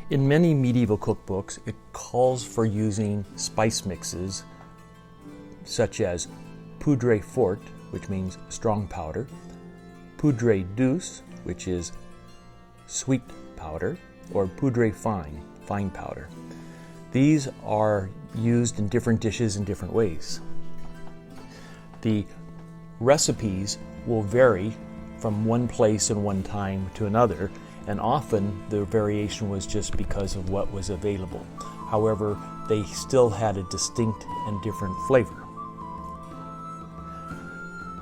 In many medieval cookbooks, it calls for using spice mixes such as poudre fort, which means strong powder, poudre douce, which is sweet powder, or poudre fine, fine powder. These are used in different dishes in different ways. The recipes will vary from one place and one time to another, and often the variation was just because of what was available. However, they still had a distinct and different flavor.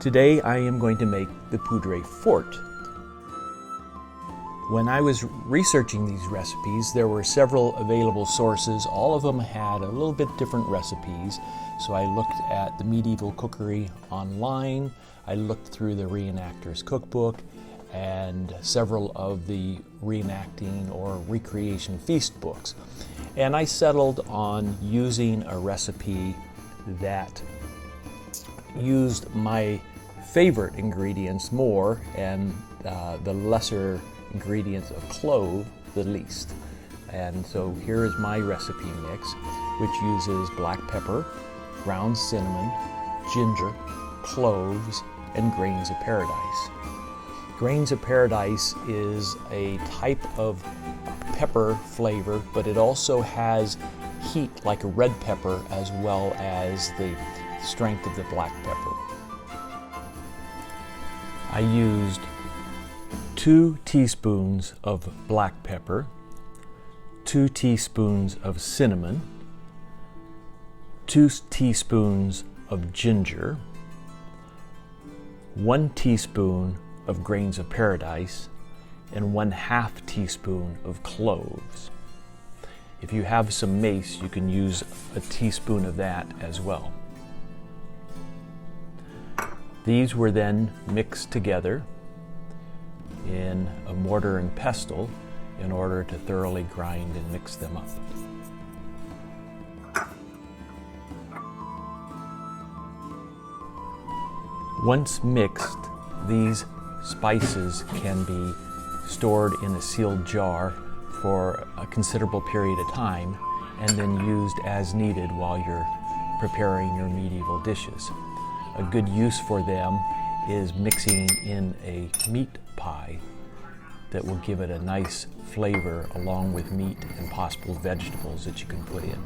Today I am going to make the poudre fort. When I was researching these recipes, there were several available sources. All of them had a little bit different recipes. So I looked at the medieval cookery online, I looked through the reenactor's cookbook, and several of the reenacting or recreation feast books. And I settled on using a recipe that used my favorite ingredients more and the lesser ingredients of clove the least. And so here is my recipe mix, which uses black pepper, ground cinnamon, ginger, cloves, and grains of paradise. Grains of paradise is a type of pepper flavor, but it also has heat like a red pepper as well as the strength of the black pepper. I used 2 teaspoons of black pepper, 2 teaspoons of cinnamon, 2 teaspoons of ginger, 1 teaspoon of grains of paradise, and 1/2 teaspoon of cloves. If you have some mace, you can use a teaspoon of that as well. These were then mixed together in a mortar and pestle in order to thoroughly grind and mix them up. Once mixed, these spices can be stored in a sealed jar for a considerable period of time and then used as needed while you're preparing your medieval dishes. A good use for them is mixing in a meat pie that will give it a nice flavor along with meat and possible vegetables that you can put in.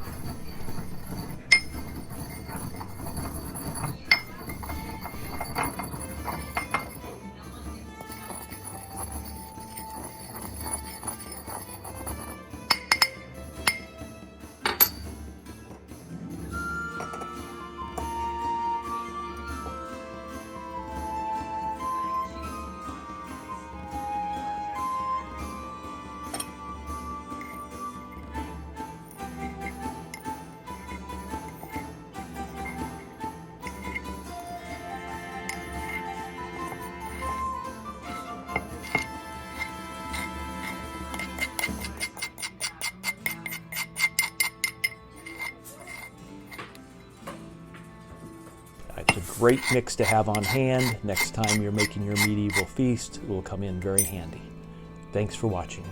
It's a great mix to have on hand. Next time you're making your medieval feast, it will come in very handy. Thanks for watching.